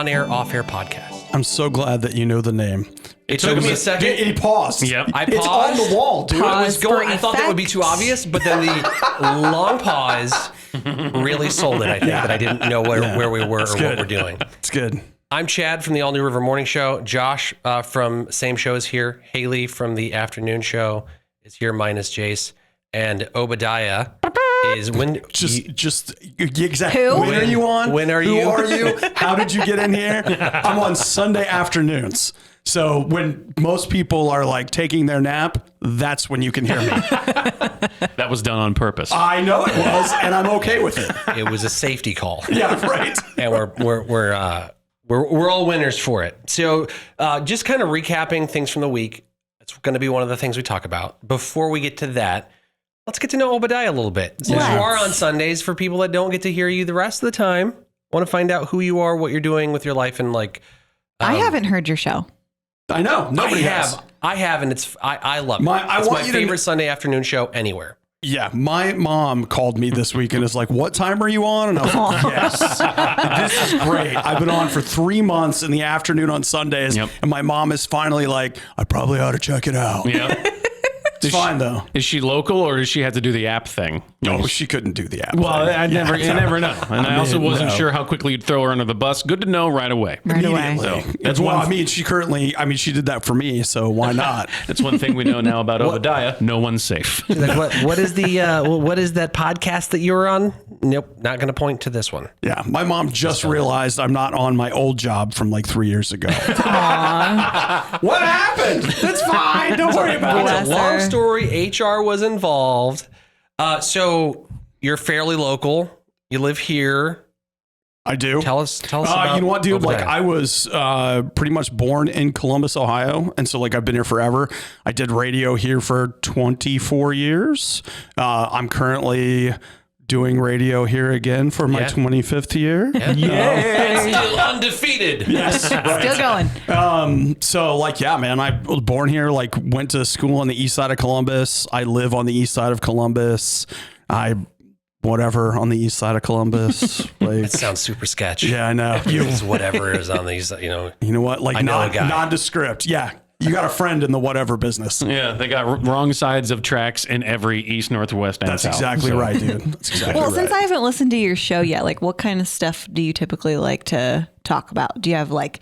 on-air, off-air podcast. I'm so glad that you know the name. It took me a second. He paused. Yep. I paused. It's on the wall, dude. I thought that would be too obvious, but then the long pause really sold it, I think, that I didn't know where we were or what we're doing. It's good. I'm Chad from the All New River Morning Show. Josh from Same Show is here. Hailey from the Afternoon Show is here, minus Jace. And Obadiah is when... Just exactly. Who? When are you on? When are Who you? are you? How did you get in here? I'm on Sunday afternoons. So when most people are like taking their nap, that's when you can hear me. That was done on purpose. I know it was, and I'm okay with it. It was a safety call. Yeah, right. And we're all winners for it. So just kind of recapping things from the week. That's going to be one of the things we talk about. Before we get to that, let's get to know Obadiah a little bit. Since you are on Sundays, for people that don't get to hear you the rest of the time, want to find out who you are, what you're doing with your life, and like... I haven't heard your show. I know. Nobody has. I have, and I love it. It's my favorite Sunday afternoon show anywhere. Yeah, my mom called me this week and is like, "What time are you on?" And I was like, "Yes, this is great. I've been on for 3 months in the afternoon on Sundays, and my mom is finally like, I probably ought to check it out." Yeah. It's fine though. Is she local or does she have to do the app thing? No, she couldn't do the app. Well, thing. you never know. And I also wasn't sure how quickly you'd throw her under the bus. Good to know right away. Right away. So that's she did that for me, so why not? That's one thing we know now about Obadiah. No one's safe. Like, what is what is that podcast that you were on? Nope, not going to point to this one. Yeah, my mom just realized I'm not on my old job from like 3 years ago. What happened? That's fine. Don't worry about it. It's a long story. HR was involved. So you're fairly local. You live here. I do. Tell us about you know what, dude? Obadiah. Like, I was pretty much born in Columbus, Ohio, and so like I've been here forever. I did radio here for 24 years. I'm currently doing radio here again for my 25th year. And still undefeated. Yes, right. Still going. So like, yeah, man, I was born here, like went to school on the east side of Columbus. I live on the east side of Columbus. Whatever on the east side of Columbus. Like, It sounds super sketchy. yeah, I know. It's whatever is on these, You know what? Like nondescript. Yeah. You got a friend in the whatever business. Yeah, they got wrong sides of tracks in every east, northwest, and That's south. exactly right, dude. That's exactly right. Since I haven't listened to your show yet, like what kind of stuff do you typically like to talk about? Do you have like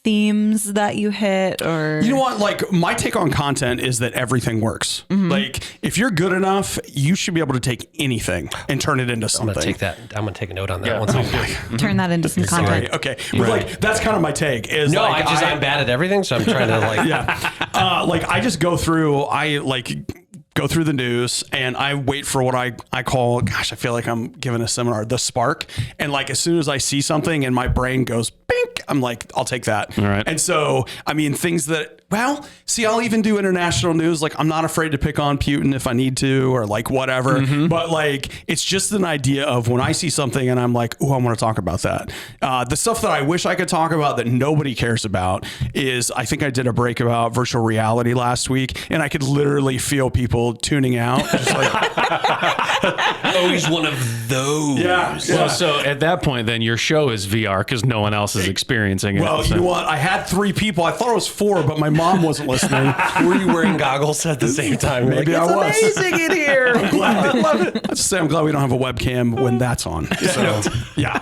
themes that you hit, or You know what? Like, my take on content is that everything works. Like, if you're good enough, you should be able to take anything and turn it into something. I'm gonna take a note on that one. turn that into some content? Right. Okay. But like, that's kind of my take. Is No, like, I'm bad at everything, so I'm trying to like. like I just go through. Go through the news and I wait for what I call, gosh, I feel like I'm giving a seminar, the spark. And like, as soon as I see something and my brain goes, bink, I'm like, I'll take that. All right. And so, I mean, things that, well, see, I'll even do international news. Like, I'm not afraid to pick on Putin if I need to, or like whatever. But like, it's just an idea of when I see something and I'm like, oh, I want to talk about that. The stuff that I wish I could talk about that nobody cares about is, I think I did a break about virtual reality last week, and I could literally feel people tuning out. Just like, Oh, he's one of those. yeah. Well, so at that point, then your show is VR because no one else is experiencing it. Well, so. you know what? I had 3 people. I thought it was 4, but my mom wasn't listening. Were you wearing goggles at the same time? Maybe I was. It's amazing in here. I love it. Let's say I'm glad we don't have a webcam when that's on. So, yeah.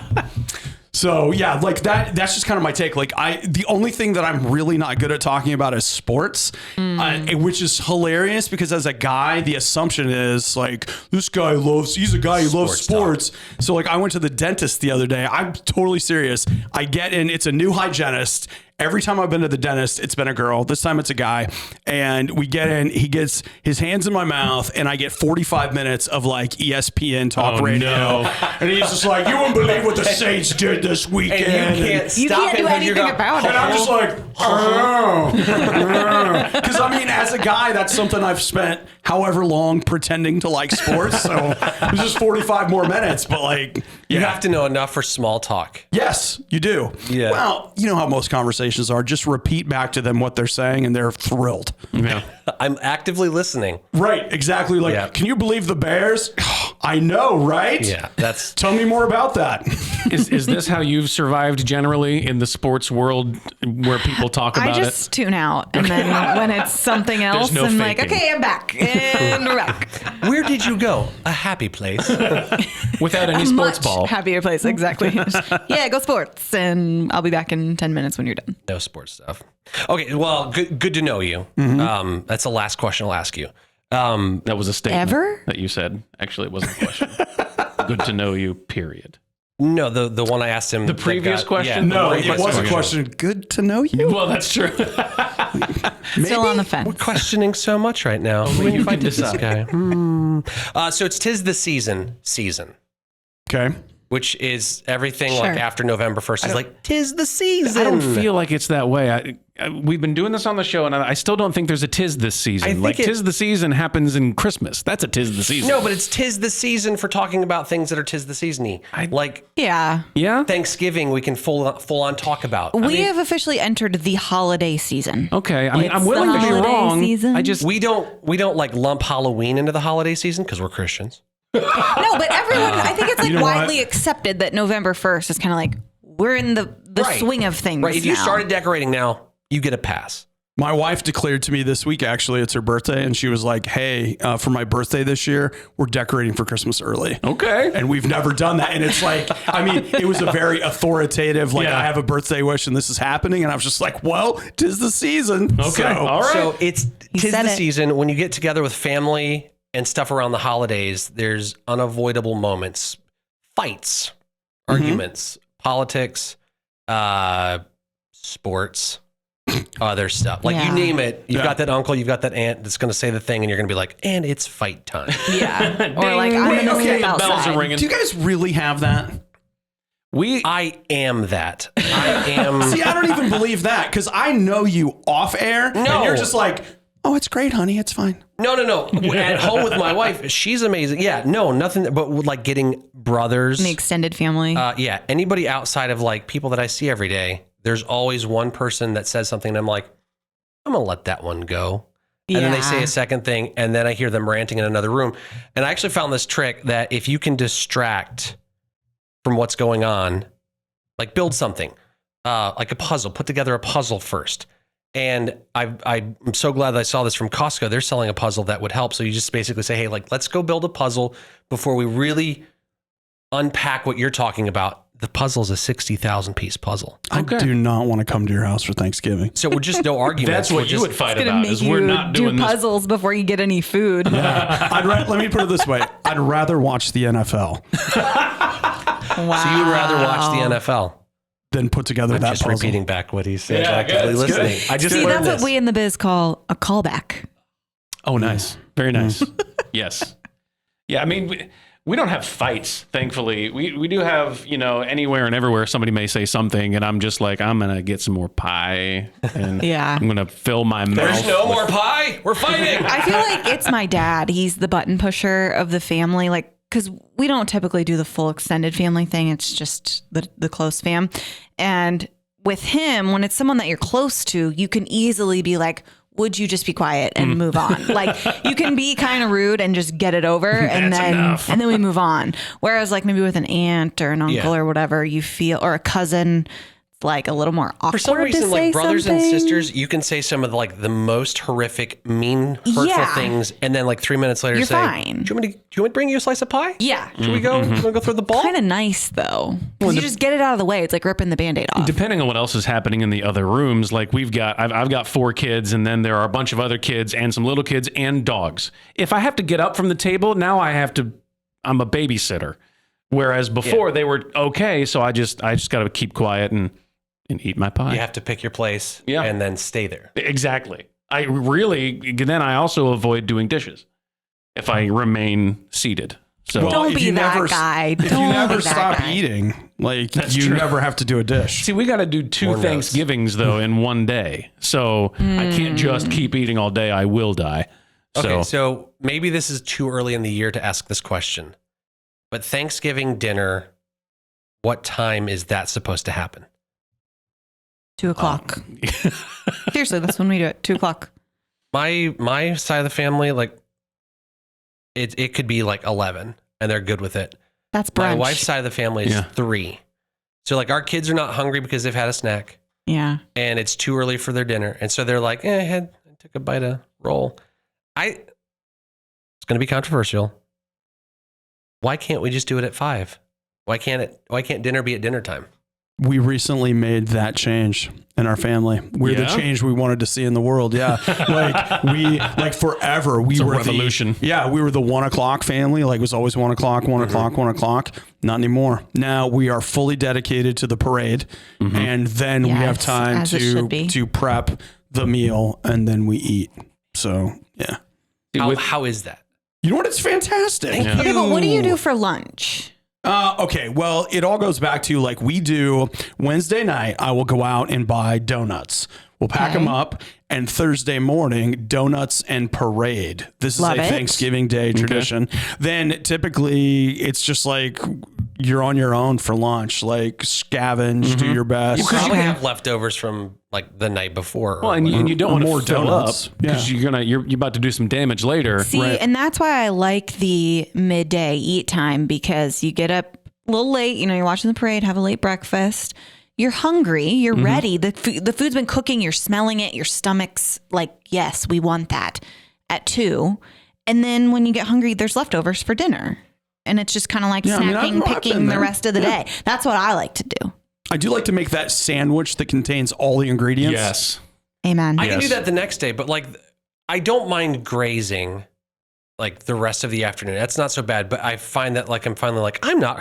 So yeah, like that's just kind of my take. Like the only thing that I'm really not good at talking about is sports, which is hilarious because as a guy, the assumption is like, he's a guy who loves sports. So like I went to the dentist the other day. I'm totally serious. I get in, it's a new hygienist. Every time I've been to the dentist, it's been a girl. This time it's a guy. And we get in, he gets his hands in my mouth, and I get 45 minutes of like ESPN talk radio. No. And he's just like, you wouldn't believe what the Saints did this weekend. And you can't stop You can't do anything about it. And I'm just like, because I mean, as a guy, that's something I've spent however long pretending to like sports. So it's just 45 more minutes. But like, You have to know enough for small talk. yes, you do. Yeah. Well, you know how most conversations are. Just repeat back to them what they're saying, and they're thrilled. Yeah. I'm actively listening. Right, exactly. Like, Yeah. can you believe the Bears? I know, right? Yeah, that's Tell me more about that. Is this how you've survived generally in the sports world where people talk about I just tune out, and then when it's something else, no I'm like, faking. okay, I'm back, and we're back. where did you go? A happy place. it without any sports Much ball? happier place, exactly. Yeah, go sports, and I'll be back in 10 minutes when you're done. No sports stuff. Okay, well, good to know you. That's the last question I'll ask you. That was a statement Ever? that you said. Actually, it wasn't a question. Good to know you, period. No, the one I asked him. The previous question? No, the it previous was a question. Good to know you. Well, that's true. Still on the We're fence. questioning so much right now. Who you can invited this decide. guy? So it's 'tis the season, Okay. which is everything Sure. like after November 1st is like 'tis the season. I don't feel like it's that way. We've been doing this on the show, and I still don't think there's a tis this season. I think Like tis the season happens in Christmas. That's a tis the season. No, but it's 'tis the season for talking about things that are 'tis the season-y. Like Yeah. Yeah. Thanksgiving, we can full on talk about. We have officially entered the holiday season. Okay. I mean, I'm It's willing the to be holiday wrong. season. I just We don't like lump Halloween into the holiday season because we're Christians. No, but everyone, I think it's like know widely what? accepted that November 1st is kind of like, we're in the Right. swing of things. Right. If you now. started decorating now, you get a pass. My wife declared to me this week, actually, it's her birthday, and she was like, hey, for my birthday this year, we're decorating for Christmas early. okay. And we've never done that. And it's like, I mean, it was a very authoritative, like, Yeah. I have a birthday wish and this is happening. And I was just like, well, 'tis the season. Okay. So, All right. So it's He 'tis said the it. season when you get together with family and stuff around the holidays. There's unavoidable moments, fights, arguments, politics, sports, other stuff. Like you Yeah. name it, you've Yeah. got that uncle, you've got that aunt that's going to say the thing, and you're going to be like, and it's fight time. Yeah. Or like, Ding. I'm Wait, going to okay, step bells outside. are ringing. do you guys really have that? I am that. I am. See, I don't even believe that because I know you off air. No. And you're just like, oh, it's great, honey. It's fine. No. At home with my wife, she's amazing. Yeah, no, nothing. But with like getting brothers, The extended family. yeah, anybody outside of like people that I see every day, there's always one person that says something, and I'm like, I'm gonna let that one go. And then they say Yeah. a second thing, and then I hear them ranting in another room. And I actually found this trick that if you can distract from what's going on, like build something, like a puzzle, put together a puzzle first. And I'm so glad that I saw this from Costco. They're selling a puzzle that would help. So you just basically say, hey, like, let's go build a puzzle before we really unpack what you're talking about. The puzzle is a 60,000 piece puzzle. Okay. I do not want to come to your house for Thanksgiving. So we're just no arguments. That's what We're you just, would fight Gonna about. make Is you we're not do doing this. puzzles before you get any food. Let me put it this way. I'd rather watch the NFL Wow. So you would rather watch the NFL. than put together I'm that just puzzle. repeating back what he said, Yeah, actively good. It's good. listening. I just See, learned that's this. what we in the biz call a callback. Oh, nice. Very nice. Yes. Yeah. I mean, we don't have fights, thankfully. We do have, anywhere and everywhere somebody may say something, and I'm just like, I'm going to get some more pie, and Yeah. I'm going to fill my mouth. There's no with- more pie. We're fighting. I feel like it's my dad. He's the button pusher of the family. Like, because we don't typically do the full extended family thing. It's just the close fam. And with him, when it's someone that you're close to, you can easily be like, would you just be quiet and move on? Like you can be kind of rude and just get it over and then we move on. Whereas like maybe with an aunt or an uncle Yeah. or whatever, you feel, or a cousin, it's like a little more awkward. For some reason, to like say brothers something. and sisters, you can say some of the most horrific, mean, hurtful Yeah. things, and then like 3 minutes later You're say, fine. Do you want me to bring you a slice of pie? Yeah. Should we go? Want to go through the ball? Kind of nice though. 'Cause you just get it out of the way. It's like ripping the Band-Aid off. Depending on what else is happening in the other rooms, like I've got 4 kids, and then there are a bunch of other kids and some little kids and dogs. If I have to get up from the table, now I'm a babysitter. Whereas before they were okay, so I just got to keep quiet and eat my pie. You have to pick your place Yeah. and then stay there. Exactly. Then I also avoid doing dishes if I remain seated. So Well, Don't if be you that never- guy. If Don't you never be that stop guy. eating, like you true. never have to do a dish. see, we got to do 2 More notes. Thanksgivings though in one day. So I can't just keep eating all day. I will die. Okay, so maybe this is too early in the year to ask this question, but Thanksgiving dinner, what time is that supposed to happen? 2:00. Seriously, that's when we do it. 2:00. My side of the family, like it could be like 11. and they're good with it. That's brunch. My wife's side of the family is 3. So like our kids are not hungry because they've had a snack. Yeah. And it's too early for their dinner. And so they're like, I took a bite of roll. It's going to be controversial. Why can't we just do it at 5? Why can't dinner be at dinner time? We recently made that change in our family. We're the change we wanted to see in the world. Yeah. Like forever. We were revolution. We were the 1 o'clock family. Like it was always 1 o'clock, 1 o'clock, 1 o'clock. Not anymore. Now we are fully dedicated to the parade. And then we have time to prep the meal and then we eat. So yeah. How is that? You know what? It's fantastic. Thank you. Okay, but what do you do for lunch? Okay, well, it all goes back to like we do Wednesday night, I will go out and buy donuts. We'll pack them up, and Thursday morning, donuts and parade. This Love is a it. Thanksgiving Day tradition. Then typically it's just like you're on your own for lunch, like scavenge, do your best. You probably have leftovers from like the night before. Well, and you don't want more to fill donuts. up because you're about to do some damage later. See, and that's why I like the midday eat time, because you get up a little late, you're watching the parade, have a late breakfast. You're hungry, you're ready. The food's been cooking, you're smelling it, your stomach's like, yes, we want that at 2. And then when you get hungry, there's leftovers for dinner. And it's just kind of like snacking, picking the rest of the day. That's what I like to do. I do like to make that sandwich that contains all the ingredients. Yes. Amen. I can do that the next day, but like I don't mind grazing like the rest of the afternoon. That's not so bad, but I find that like I'm finally like I'm not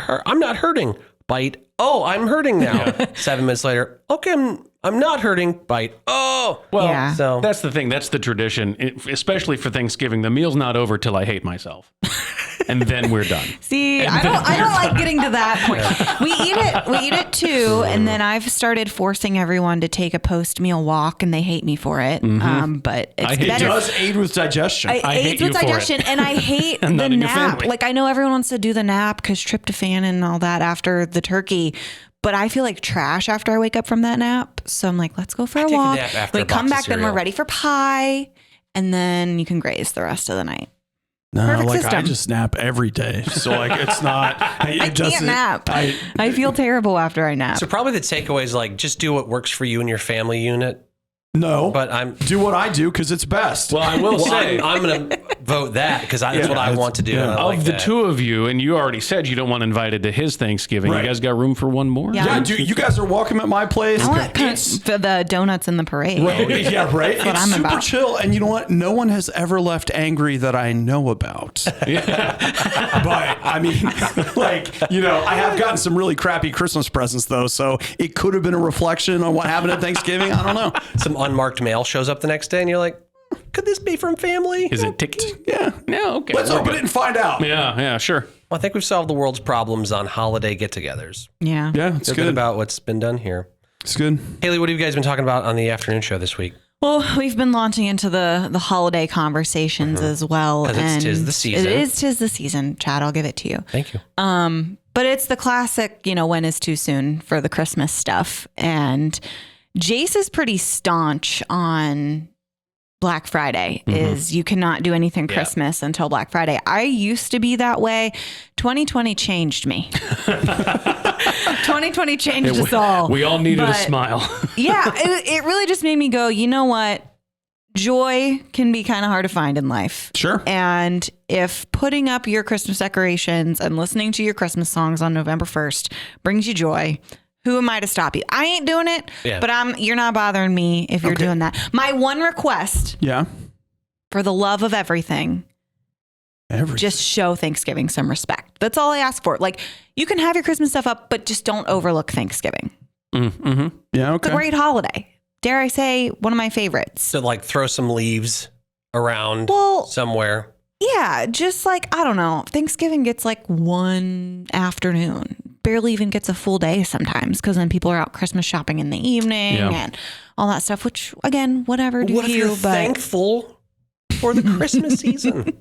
hurting. Bite. Oh, I'm hurting now. 7 minutes later. Okay, I'm not hurting. Bite. Oh, well, so that's the thing. That's the tradition, especially for Thanksgiving. The meal's not over till I hate myself, and then we're done. See, I don't like getting to that point. We eat it too, and then I've started forcing everyone to take a post-meal walk, and they hate me for it. But it's better. It does aid with digestion. I hate with digestion, and I hate the nap. Like I know everyone wants to do the nap because tryptophan and all that after the turkey. But I feel like trash after I wake up from that nap. So I'm like, let's go for a walk. We come back, then we're ready for pie. And then you can graze the rest of the night. No, Perfect like system. I just nap every day. So like it's not. I can't nap. I feel terrible after I nap. So probably the takeaway is like just do what works for you and your family unit. No, but do what I do because it's best. Well, I will say I'm going to vote that because that's what I want to do. Yeah. Like of the that. two of you, and you already said you don't want invited to his Thanksgiving. Right. You guys got room for one more? Yeah. You guys are welcome at my place. I want for the donuts in the parade. Right. Yeah, right. That's what It's I'm super about. chill, and you know what? No one has ever left angry that I know about. But I mean, like I have gotten some really crappy Christmas presents though, so it could have been a reflection on what happened at Thanksgiving. I don't know. Some unmarked mail shows up the next day and you're like, could this be from family? Is it ticked? Yeah. No, okay. Let's open it and find out. Yeah, sure. Well, I think we've solved the world's problems on holiday get-togethers. Yeah. Yeah, it's Feel good about what's been done here. It's good. Haley, what have you guys been talking about on the afternoon show this week? Well, we've been launching into the holiday conversations as well. 'Cause it's 'tis the season. It is 'tis the season, Chad. I'll give it to you. Thank you. But it's the classic, when is too soon for the Christmas stuff. And Jace is pretty staunch on Black Friday is you cannot do anything Christmas until Black Friday. I used to be that way. 2020 changed me. 2020 changed us all. We all needed a smile. Yeah, it really just made me go, you know what? Joy can be kind of hard to find in life. Sure. And if putting up your Christmas decorations and listening to your Christmas songs on November 1st brings you joy, who am I to stop you? I ain't doing it, but you're not bothering me if you're doing that. My one request for the love of everything, just show Thanksgiving some respect. That's all I ask for. Like, you can have your Christmas stuff up, but just don't overlook Thanksgiving. Yeah, okay. It's a great holiday. Dare I say, one of my favorites. So like throw some leaves around somewhere. Yeah, just like, I don't know, Thanksgiving gets like one afternoon. Barely even gets a full day sometimes because then people are out Christmas shopping in the evening and all that stuff, which again, whatever do What if you're but thankful for the Christmas season?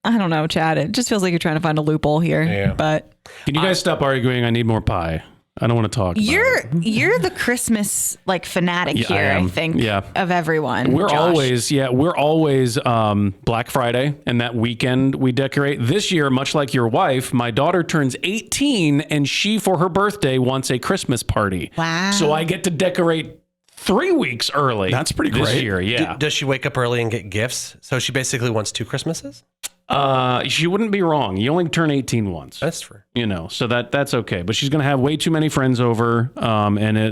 I don't know, Chad. It just feels like you're trying to find a loophole here. Yeah. But Can you guys stop arguing? I need more pie. I don't want to talk. You're the Christmas like fanatic Yeah, I here, I am. think. Yeah. Of everyone. We're Josh. always Black Friday, and that weekend we decorate. This year, much like your wife, my daughter turns 18, and she, for her birthday, wants a Christmas party. Wow. So I get to decorate 3 weeks early. That's pretty this great. year. Yeah. Does she wake up early and get gifts? So she basically wants 2 Christmases? She wouldn't be wrong. You only turn 18 once. That's true. So that's okay. But she's going to have way too many friends over,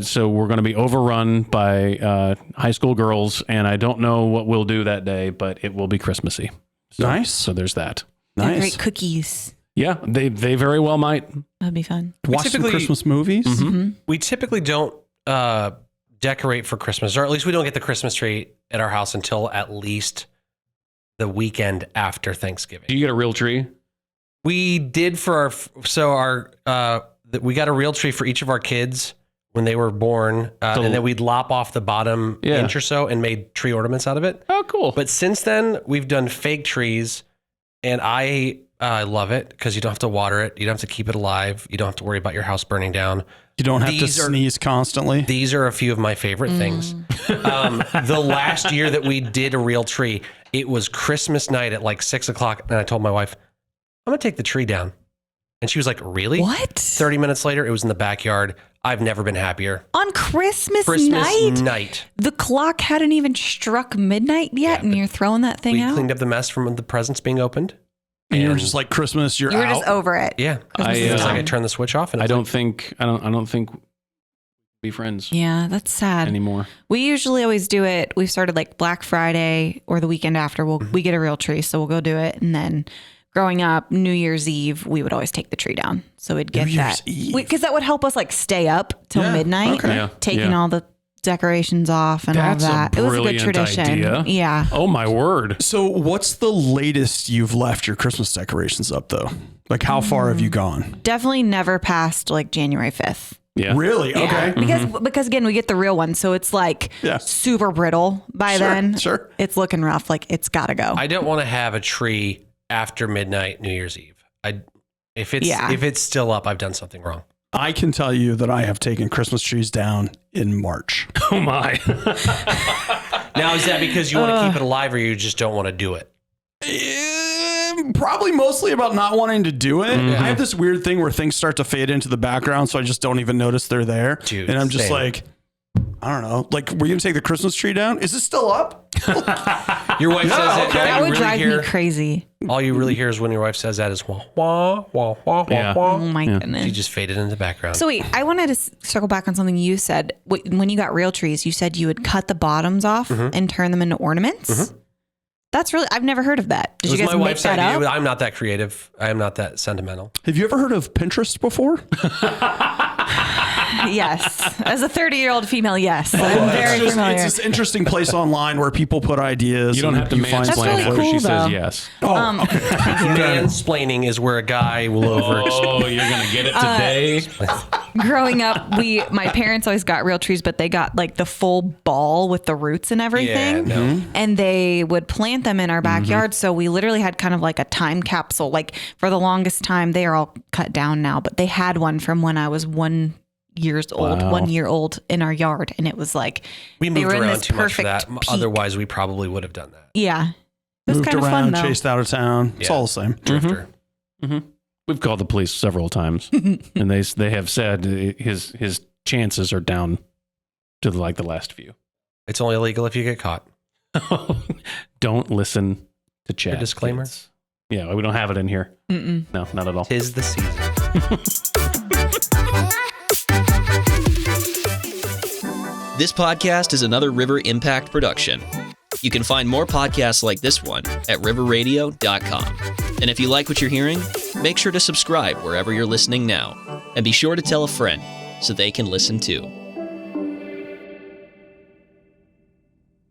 so we're going to be overrun by high school girls, and I don't know what we'll do that day, but it will be Christmassy. Nice. So there's that. They're Nice. great cookies. Yeah, they very well might. That'd be fun. Watch some typically- Christmas movies. We typically don't decorate for Christmas, or at least we don't get the Christmas tree at our house until at least the weekend after Thanksgiving. Do you get a real tree? We did for we got a real tree for each of our kids when they were born, and then we'd lop off the bottom inch or so and made tree ornaments out of it. Oh, cool. But since then, we've done fake trees, and I love it because you don't have to water it, you don't have to keep it alive, you don't have to worry about your house burning down. You don't have to These are- sneeze constantly. These are a few of my favorite things. The last year that we did a real tree, it was Christmas night at like 6 o'clock. And I told my wife, I'm going to take the tree down. And she was like, really? What? 30 minutes later, it was in the backyard. I've never been happier. On Christmas Christmas night? night. The clock hadn't even struck midnight yet, and you're throwing that thing We out? cleaned up the mess from the presents being opened. And you were just like, Christmas, you're You were out. just over it. Yeah. Christmas It was is like I done. turned the switch off. And I it's don't think be friends Yeah, that's sad. anymore. We usually always do it. We've started like Black Friday or the weekend after. We get a real tree, so we'll go do it. And then growing up, New Year's Eve, we would always take the tree down. So we'd get New Year's that Eve. because that would help us like stay up till midnight, okay. Yeah, taking yeah. all the decorations off and That's a all that. It was a good brilliant tradition. idea. Yeah. Oh my word. So, what's the latest you've left your Christmas decorations up, though? Like, how far have you gone? Definitely never past like January 5th. Yeah. Really? Yeah. Okay. Because again, we get the real one, so it's like Yeah. super brittle by Sure, then. sure. It's looking rough. Like it's got to go. I don't want to have a tree after midnight New Year's Eve. If it's still up, I've done something wrong. I can tell you that I have taken Christmas trees down in March. Oh my. Now, is that because you want to keep it alive or you just don't want to do it? Probably mostly about not wanting to do it. I have this weird thing where things start to fade into the background, so I just don't even notice they're there. Dude, and I'm just same. like, I don't know. Like, were you going to take the Christmas tree down? Is it still up? Your wife says it. okay. All that you would really drive hear- me crazy. All you really hear is when your wife says that is wah, wah, wah, wah, Yeah. wah, Oh wah. my She goodness. just faded into the background. So wait, I wanted to circle back on something you said. When you got real trees, you said you would cut the bottoms off and turn them into ornaments. That's really, I've never heard of that. Did it was you guys my make wife's that idea. up? I'm not that creative. I am not that sentimental. Have you ever heard of Pinterest before? Yes. As a 30-year-old female, yes. I'm very familiar. It's this interesting place online where people put ideas. You don't and have to find That's mansplain really her. cool, She says though. yes. Mansplaining is where a guy will over. Oh, you're gonna get it today. Growing up, my parents always got real trees, but they got like the full ball with the roots and everything. Yeah, no. And they would plant them in our backyard. So we literally had kind of like a time capsule. Like for the longest time, they are all cut down now, but they had one from when I was 1 year old, Wow. 1 year old in our yard. And it was like, We they moved were in around this too much for that. perfect peak. Otherwise, we probably would have done that. yeah. It was moved kind of around, fun though. chased out of town. It's Yeah. all the same. Drifter. We've called the police several times, and they have said his chances are down to like the last few. It's only illegal if you get caught. Don't listen to chat. A disclaimer? kids. Yeah, we don't have it in here. Mm-mm. No, not at all. 'Tis the season. This podcast is another River Impact production. You can find more podcasts like this one at riverradio.com. And if you like what you're hearing, make sure to subscribe wherever you're listening now. And be sure to tell a friend so they can listen too.